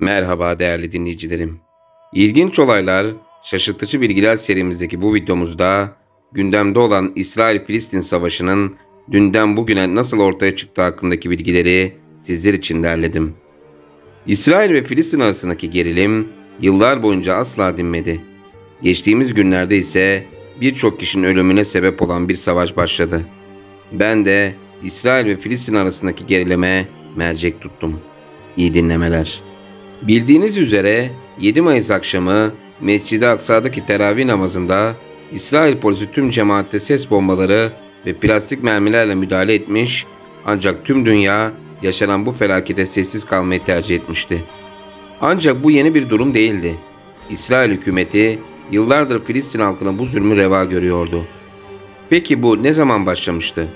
Merhaba değerli dinleyicilerim. İlginç olaylar, şaşırtıcı bilgiler serimizdeki bu videomuzda gündemde olan İsrail-Filistin savaşının dünden bugüne nasıl ortaya çıktığı hakkındaki bilgileri sizler için derledim. İsrail ve Filistin arasındaki gerilim yıllar boyunca asla dinmedi. Geçtiğimiz günlerde ise birçok kişinin ölümüne sebep olan bir savaş başladı. Ben de İsrail ve Filistin arasındaki gerilime mercek tuttum. İyi dinlemeler. Bildiğiniz üzere 7 Mayıs akşamı Mescid-i Aksa'daki teravih namazında İsrail polisi tüm cemaatte ses bombaları ve plastik mermilerle müdahale etmiş, ancak tüm dünya yaşanan bu felakete sessiz kalmayı tercih etmişti. Ancak bu yeni bir durum değildi. İsrail hükümeti yıllardır Filistin halkına bu zulmü reva görüyordu. Peki bu ne zaman başlamıştı?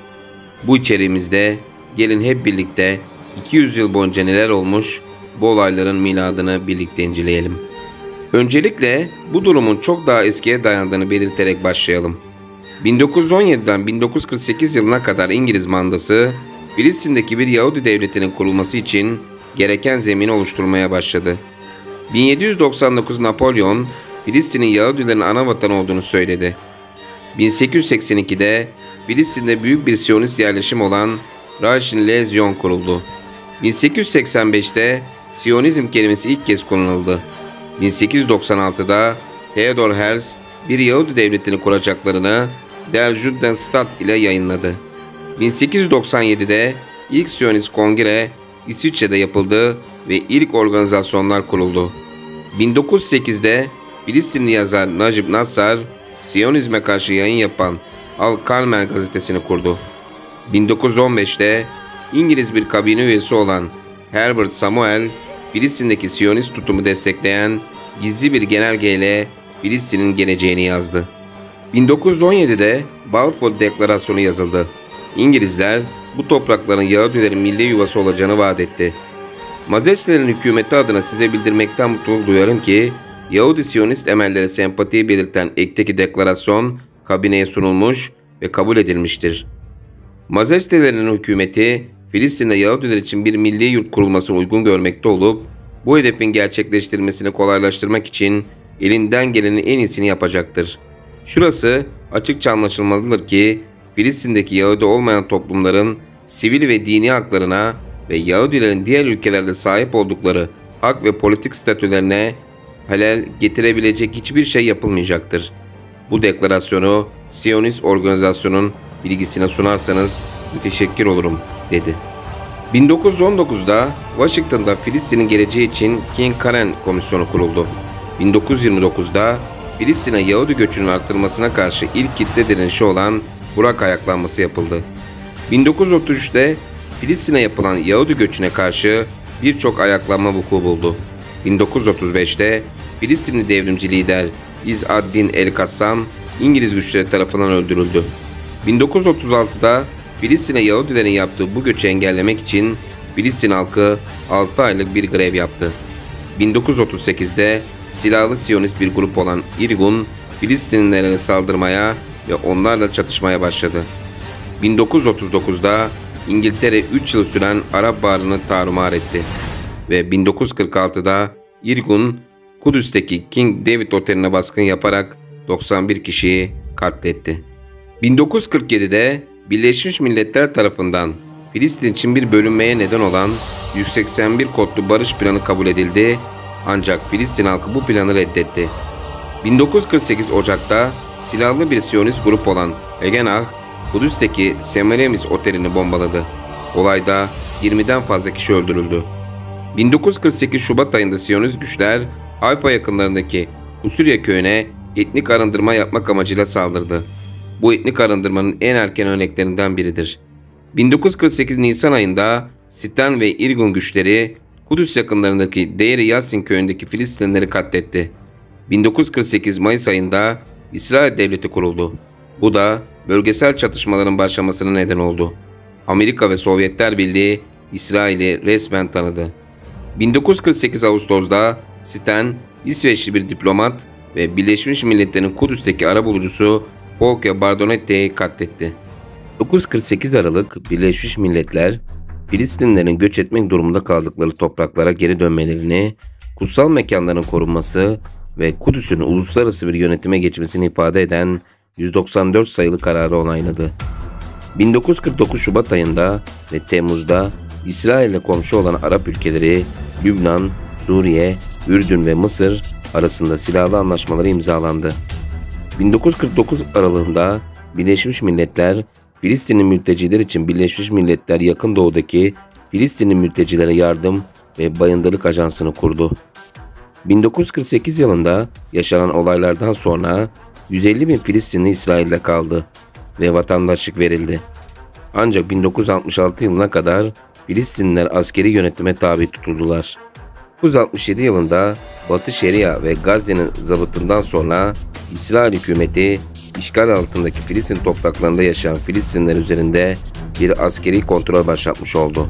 Bu içeriğimizde gelin hep birlikte 200 yıl boyunca neler olmuş, bu olayların miladını birlikte inceleyelim. Öncelikle bu durumun çok daha eskiye dayandığını belirterek başlayalım. 1917'den 1948 yılına kadar İngiliz mandası, Filistin'deki bir Yahudi devletinin kurulması için gereken zemini oluşturmaya başladı. 1799 Napolyon, Filistin'in Yahudilerin ana vatanı olduğunu söyledi. 1882'de Filistin'de büyük bir Siyonist yerleşim olan Rachin Lezion kuruldu. 1885'te Siyonizm kelimesi ilk kez kullanıldı. 1896'da Theodor Herzl bir Yahudi devletini kuracaklarını Der Judenstaat ile yayınladı. 1897'de ilk Siyonist kongre İsviçre'de yapıldı ve ilk organizasyonlar kuruldu. 1908'de Filistinli yazar Najib Nassar, Siyonizme karşı yayın yapan Al-Karmel gazetesini kurdu. 1915'te İngiliz bir kabine üyesi olan Herbert Samuel, Filistin'deki Siyonist tutumu destekleyen gizli bir genelgeyle Filistin'in geleceğini yazdı. 1917'de Balfour Deklarasyonu yazıldı. İngilizler bu toprakların Yahudilerin milli yuvası olacağını vaat etti. Mazeçlerin hükümeti adına size bildirmekten mutluluk duyarım ki Yahudi Siyonist emellere sempatiyi belirten ekteki deklarasyon kabineye sunulmuş ve kabul edilmiştir. Mazeçlerin hükümeti Filistin'de Yahudiler için bir milli yurt kurulmasını uygun görmekte olup bu hedefin gerçekleştirilmesini kolaylaştırmak için elinden gelenin en iyisini yapacaktır. Şurası açıkça anlaşılmalıdır ki Filistin'deki Yahudi olmayan toplumların sivil ve dini haklarına ve Yahudilerin diğer ülkelerde sahip oldukları hak ve politik statülerine halel getirebilecek hiçbir şey yapılmayacaktır. Bu deklarasyonu Siyonist organizasyonun bilgisine sunarsanız müteşekkir olurum, dedi. 1919'da Washington'da Filistin'in geleceği için King Karen Komisyonu kuruldu. 1929'da Filistin'e Yahudi göçünün arttırılmasına karşı ilk kitle direnişi olan Burak ayaklanması yapıldı. 1933'te Filistin'e yapılan Yahudi göçüne karşı birçok ayaklanma vuku buldu. 1935'te Filistinli devrimci lider İzz ad-Din el-Kassam İngiliz güçleri tarafından öldürüldü. 1936'da Filistin'e Yahudilerin yaptığı bu göçü engellemek için Filistin halkı 6 aylık bir grev yaptı. 1938'de silahlı Siyonist bir grup olan Irgun, Filistinlilere saldırmaya ve onlarla çatışmaya başladı. 1939'da İngiltere 3 yıl süren Arap Baharı'nı tarumar etti ve 1946'da Irgun, Kudüs'teki King David Oteli'ne baskın yaparak 91 kişiyi katletti. 1947'de Birleşmiş Milletler tarafından Filistin için bir bölünmeye neden olan 181 kodlu barış planı kabul edildi, ancak Filistin halkı bu planı reddetti. 1948 Ocak'ta silahlı bir Siyonist grup olan Haganah, Kudüs'teki Semiramis Oteli'ni bombaladı. Olayda 20'den fazla kişi öldürüldü. 1948 Şubat ayında Siyonist güçler Hayfa yakınlarındaki Husurya köyüne etnik arındırma yapmak amacıyla saldırdı. Bu etnik arındırmanın en erken örneklerinden biridir. 1948 Nisan ayında Sitan ve Irgun güçleri Kudüs yakınlarındaki Deir Yassin köyündeki Filistinlileri katletti. 1948 Mayıs ayında İsrail devleti kuruldu. Bu da bölgesel çatışmaların başlamasına neden oldu. Amerika ve Sovyetler Birliği İsrail'i resmen tanıdı. 1948 Ağustos'da Sitan, İsveçli bir diplomat ve Birleşmiş Milletler'in Kudüs'teki arabulucusu Folke Bardonetti'yi katletti. 1948 Aralık Birleşmiş Milletler, Filistinlilerin göç etmek durumunda kaldıkları topraklara geri dönmelerini kutsal mekanların korunması ve Kudüs'ün uluslararası bir yönetime geçmesini ifade eden 194 sayılı kararı onayladı. 1949 Şubat ayında ve Temmuz'da İsrail'le komşu olan Arap ülkeleri Lübnan, Suriye, Ürdün ve Mısır arasında silahlı anlaşmaları imzalandı. 1949 aralığında Birleşmiş Milletler, Filistinli mülteciler için Birleşmiş Milletler Yakın Doğu'daki Filistinli mültecilere yardım ve bayındırlık ajansını kurdu. 1948 yılında yaşanan olaylardan sonra 150 bin Filistinli İsrail'de kaldı ve vatandaşlık verildi. Ancak 1966 yılına kadar Filistinliler askeri yönetime tabi tutuldular. 1967 yılında Batı Şeria ve Gazze'nin zabıtından sonra İsrail hükümeti işgal altındaki Filistin topraklarında yaşayan Filistinliler üzerinde bir askeri kontrol başlatmış oldu.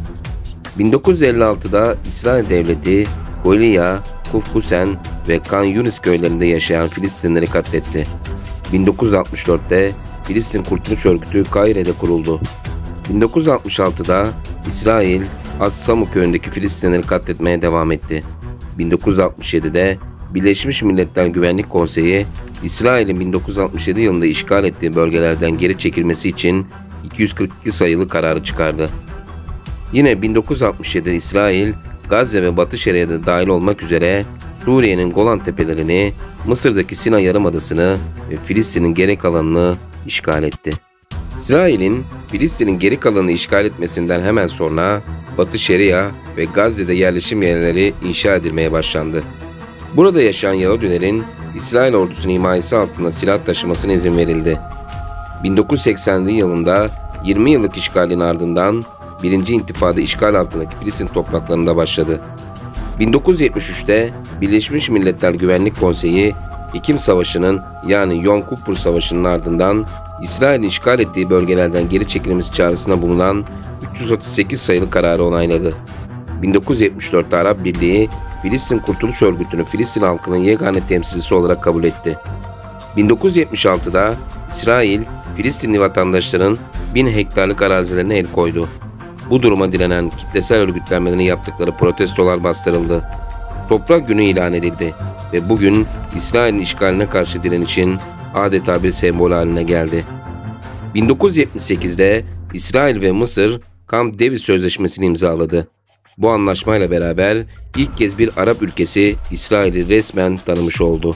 1956'da İsrail devleti Goliya, Kufhusen ve Kan Yunis köylerinde yaşayan Filistinlileri katletti. 1964'te Filistin Kurtuluş Örgütü Kahire'de kuruldu. 1966'da İsrail As-Samu köyündeki Filistinlileri katletmeye devam etti. 1967'de Birleşmiş Milletler Güvenlik Konseyi İsrail'in 1967 yılında işgal ettiği bölgelerden geri çekilmesi için 242 sayılı kararı çıkardı. Yine 1967 İsrail, Gazze ve Batı Şeria'da dahil olmak üzere Suriye'nin Golan Tepelerini, Mısır'daki Sina Yarımadası'nı ve Filistin'in geri kalanını işgal etti. İsrail'in Filistin'in geri kalanını işgal etmesinden hemen sonra Batı Şeria ve Gazze'de yerleşim yerleri inşa edilmeye başlandı. Burada yaşayan Yahudilerin İsrail ordusunun himayesi altında silah taşımasına izin verildi. 1980'li yılında 20 yıllık işgalin ardından 1. İntifada işgal altındaki Filistin topraklarında başladı. 1973'te Birleşmiş Milletler Güvenlik Konseyi, Ekim Savaşı'nın yani Yom Kippur Savaşı'nın ardından İsrail'in işgal ettiği bölgelerden geri çekilmesi çağrısına bulunan 338 sayılı kararı onayladı. 1974'te Arap Birliği, Filistin Kurtuluş Örgütü'nü Filistin halkının yegane temsilcisi olarak kabul etti. 1976'da İsrail, Filistinli vatandaşların 1000 hektarlık arazilerine el koydu. Bu duruma direnen kitlesel örgütlenmelerin yaptıkları protestolar bastırıldı. Toprak Günü ilan edildi ve bugün İsrail'in işgaline karşı direnişin adeta bir sembol haline geldi. 1978'de İsrail ve Mısır Camp David Sözleşmesi'ni imzaladı. Bu anlaşmayla beraber ilk kez bir Arap ülkesi İsrail'i resmen tanımış oldu.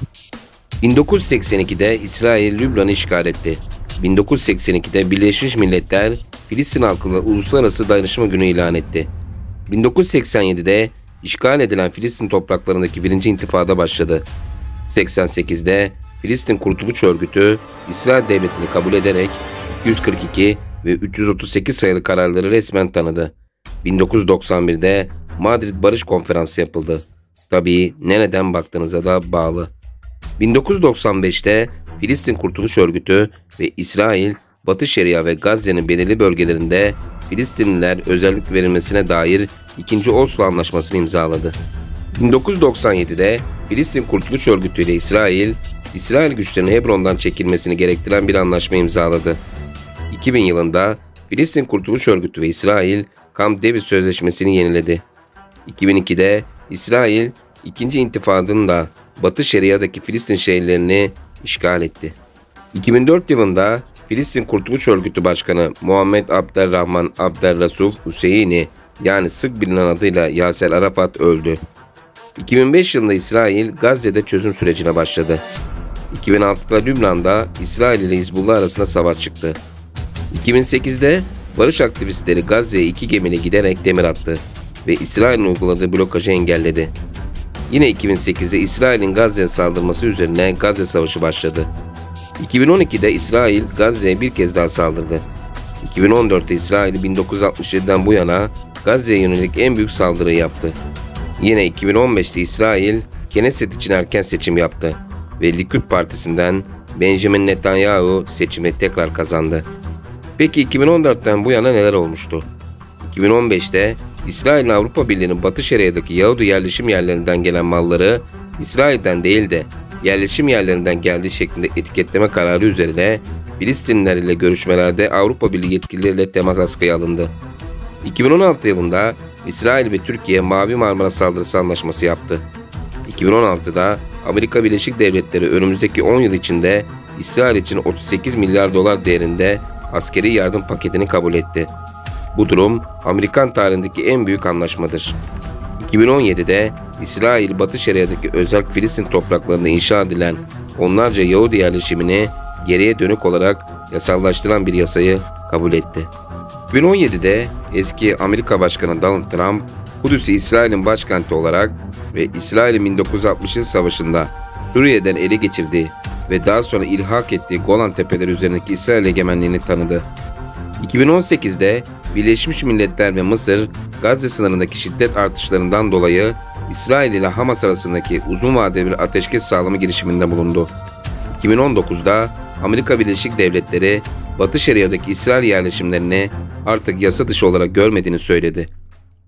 1982'de İsrail Lübnan'ı işgal etti. 1982'de Birleşmiş Milletler Filistin halkına Uluslararası Dayanışma Günü ilan etti. 1987'de işgal edilen Filistin topraklarındaki 1. İntifada başladı. 1988'de Filistin Kurtuluş Örgütü İsrail Devleti'ni kabul ederek 242 ve 338 sayılı kararları resmen tanıdı. 1991'de Madrid Barış Konferansı yapıldı. Tabii nereden baktığınıza da bağlı. 1995'te Filistin Kurtuluş Örgütü ve İsrail, Batı Şeria ve Gazze'nin belirli bölgelerinde Filistinliler özellik verilmesine dair 2. Oslo Anlaşması'nı imzaladı. 1997'de Filistin Kurtuluş Örgütü ile İsrail güçlerinin Hebron'dan çekilmesini gerektiren bir anlaşma imzaladı. 2000 yılında Filistin Kurtuluş Örgütü ve İsrail, Camp David Sözleşmesi'ni yeniledi. 2002'de İsrail, 2. İntifada'nda Batı Şeria'daki Filistin şehirlerini işgal etti. 2004 yılında Filistin Kurtuluş Örgütü Başkanı Muhammed Abdelrahman Abdelrasul Hüseyini, yani sık bilinen adıyla Yasser Arafat öldü. 2005 yılında İsrail, Gazze'de çözüm sürecine başladı. 2006'da Lübnan'da İsrail ile Hizbullah arasında savaş çıktı. 2008'de barış aktivistleri Gazze'ye 2 gemiyle giderek demir attı ve İsrail'in uyguladığı blokajı engelledi. Yine 2008'de İsrail'in Gazze'ye saldırması üzerine Gazze Savaşı başladı. 2012'de İsrail Gazze'ye bir kez daha saldırdı. 2014'te İsrail 1967'den bu yana Gazze'ye yönelik en büyük saldırıyı yaptı. Yine 2015'te İsrail Knesset için erken seçim yaptı ve Likud Partisi'nden Benjamin Netanyahu seçimi tekrar kazandı. Peki 2014'ten bu yana neler olmuştu? 2015'te İsrail'in Avrupa Birliği'nin Batı Şeria'daki Yahudi yerleşim yerlerinden gelen malları İsrail'den değil de yerleşim yerlerinden geldiği şeklinde etiketleme kararı üzerine Filistinliler ile görüşmelerde Avrupa Birliği yetkilileriyle temas askıya alındı. 2016 yılında İsrail ve Türkiye Mavi Marmara Saldırısı Anlaşması yaptı. 2016'da Amerika Birleşik Devletleri önümüzdeki 10 yıl içinde İsrail için 38 milyar dolar değerinde askeri yardım paketini kabul etti. Bu durum Amerikan tarihindeki en büyük anlaşmadır. 2017'de İsrail, Batı Şeria'daki özel Filistin topraklarında inşa edilen onlarca Yahudi yerleşimini geriye dönük olarak yasallaştıran bir yasayı kabul etti. 2017'de eski Amerika Başkanı Donald Trump, Kudüs'ü İsrail'in başkenti olarak ve İsrail'in 1960 yıl savaşında Suriye'den ele geçirdiği ve daha sonra ilhak ettiği Golan Tepeleri üzerindeki İsrail egemenliğini tanıdı. 2018'de Birleşmiş Milletler ve Mısır, Gazze sınırındaki şiddet artışlarından dolayı İsrail ile Hamas arasındaki uzun vadeli bir ateşkes sağlama girişiminde bulundu. 2019'da Amerika Birleşik Devletleri, Batı Şeria'daki İsrail yerleşimlerini artık yasa dışı olarak görmediğini söyledi.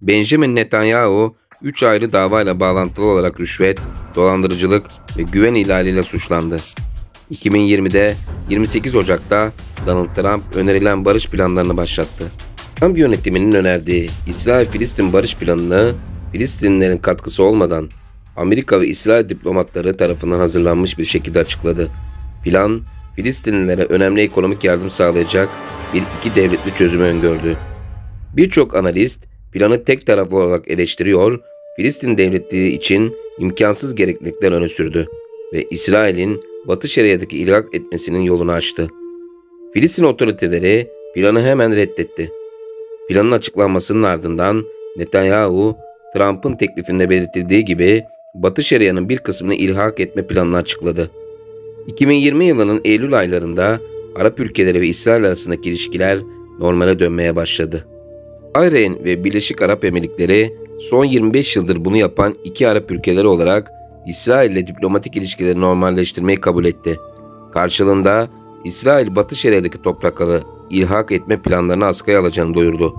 Benjamin Netanyahu, 3 ayrı davayla bağlantılı olarak rüşvet, dolandırıcılık ve güven ihlaliyle suçlandı. 2020'de 28 Ocak'ta Donald Trump önerilen barış planlarını başlattı. Trump yönetiminin önerdiği İsrail-Filistin barış planını Filistinlilerin katkısı olmadan Amerika ve İsrail diplomatları tarafından hazırlanmış bir şekilde açıkladı. Plan, Filistinlilere önemli ekonomik yardım sağlayacak bir iki devletli çözümü öngördü. Birçok analist planı tek taraflı olarak eleştiriyor, Filistin devletliği için imkansız gereklilikler öne sürdü ve İsrail'in Batı Şeria'daki ilhak etmesinin yolunu açtı. Filistin otoriteleri planı hemen reddetti. Planın açıklanmasının ardından Netanyahu, Trump'ın teklifinde belirtildiği gibi Batı Şeria'nın bir kısmını ilhak etme planını açıkladı. 2020 yılının Eylül aylarında Arap ülkeleri ve İsrail arasındaki ilişkiler normale dönmeye başladı. Bahreyn ve Birleşik Arap Emirlikleri son 25 yıldır bunu yapan iki Arap ülkeleri olarak İsrail ile diplomatik ilişkileri normalleştirmeyi kabul etti. Karşılığında İsrail, Batı Şeria'daki toprakları ilhak etme planlarını askıya alacağını duyurdu.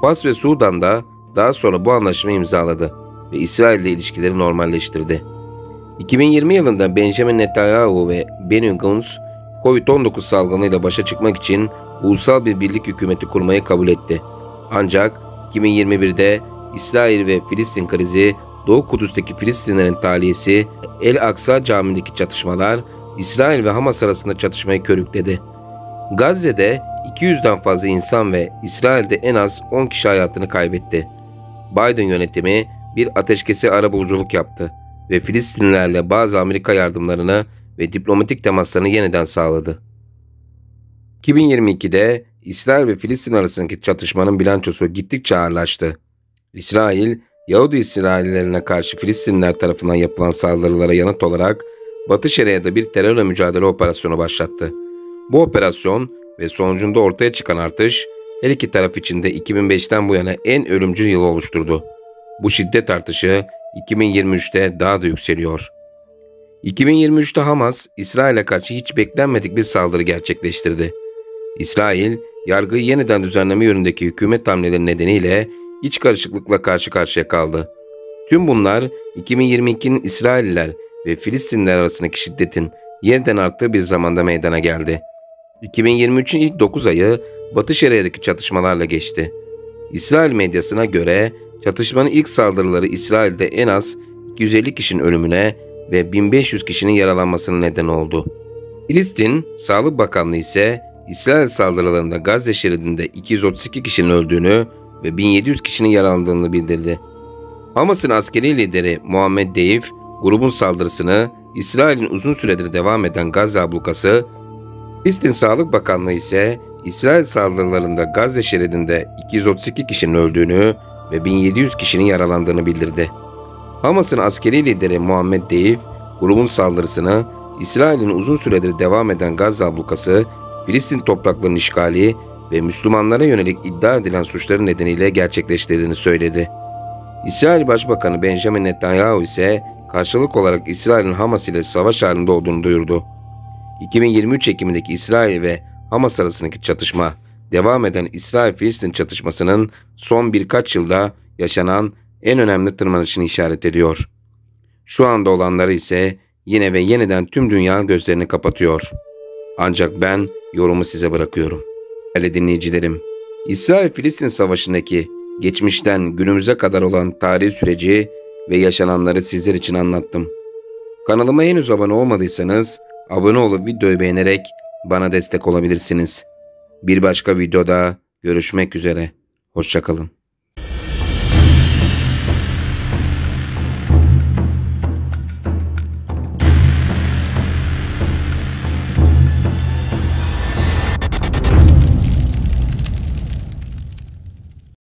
Fas ve Sudan'da daha sonra bu anlaşmayı imzaladı ve İsrail ile ilişkileri normalleştirdi. 2020 yılında Benjamin Netanyahu ve Benny Gantz, Covid-19 salgınıyla başa çıkmak için ulusal bir birlik hükümeti kurmayı kabul etti. Ancak 2021'de İsrail ve Filistin krizi, Doğu Kudüs'teki Filistinlerin tahliyesi, El-Aksa Camii'ndeki çatışmalar, İsrail ve Hamas arasında çatışmayı körükledi. Gazze'de 200'den fazla insan ve İsrail'de en az 10 kişi hayatını kaybetti. Biden yönetimi bir ateşkese arabuluculuk yaptı ve Filistinlilerle bazı Amerika yardımlarını ve diplomatik temaslarını yeniden sağladı. 2022'de İsrail ve Filistin arasındaki çatışmanın bilançosu gittikçe ağırlaştı. İsrail, Yahudi İsraillilerine karşı Filistinliler tarafından yapılan saldırılara yanıt olarak Batı Şeria'da bir terörle mücadele operasyonu başlattı. Bu operasyon ve sonucunda ortaya çıkan artış, her iki taraf için de 2005'ten bu yana en ölümcül yıl oluşturdu. Bu şiddet artışı 2023'te daha da yükseliyor. 2023'te Hamas, İsrail'e karşı hiç beklenmedik bir saldırı gerçekleştirdi. İsrail, yargıyı yeniden düzenleme yönündeki hükümet hamleleri nedeniyle iç karışıklıkla karşı karşıya kaldı. Tüm bunlar 2022'nin İsrailliler ve Filistinliler arasındaki şiddetin yeniden arttığı bir zamanda meydana geldi. 2023'ün ilk 9 ayı Batı Şeria'daki çatışmalarla geçti. İsrail medyasına göre çatışmanın ilk saldırıları İsrail'de en az 250 kişinin ölümüne ve 1500 kişinin yaralanmasına neden oldu. Filistin Sağlık Bakanlığı ise İsrail saldırılarında Gazze şeridinde 232 kişinin öldüğünü ve 1700 kişinin yaralandığını bildirdi. Hamas'ın askeri lideri Muhammed Deif, grubun saldırısını İsrail'in uzun süredir devam eden Gazze ablukası, Filistin Sağlık Bakanlığı ise İsrail saldırılarında Gazze şeridinde 232 kişinin öldüğünü ve 1700 kişinin yaralandığını bildirdi. Hamas'ın askeri lideri Muhammed Deif, grubun saldırısını İsrail'in uzun süredir devam eden Gazze ablukası, Filistin topraklarının işgali ve Müslümanlara yönelik iddia edilen suçları nedeniyle gerçekleştirdiğini söyledi. İsrail Başbakanı Benjamin Netanyahu ise karşılık olarak İsrail'in Hamas ile savaş halinde olduğunu duyurdu. 2023 Ekim'deki İsrail ve Hamas arasındaki çatışma, devam eden İsrail-Filistin çatışmasının son birkaç yılda yaşanan en önemli tırmanışını işaret ediyor. Şu anda olanları ise yine ve yeniden tüm dünya gözlerini kapatıyor. Ancak ben yorumu size bırakıyorum. Değerli dinleyicilerim, İsrail-Filistin savaşındaki geçmişten günümüze kadar olan tarihi süreci ve yaşananları sizler için anlattım. Kanalıma henüz abone olmadıysanız abone olup videoyu beğenerek bana destek olabilirsiniz. Bir başka videoda görüşmek üzere. Hoşça kalın.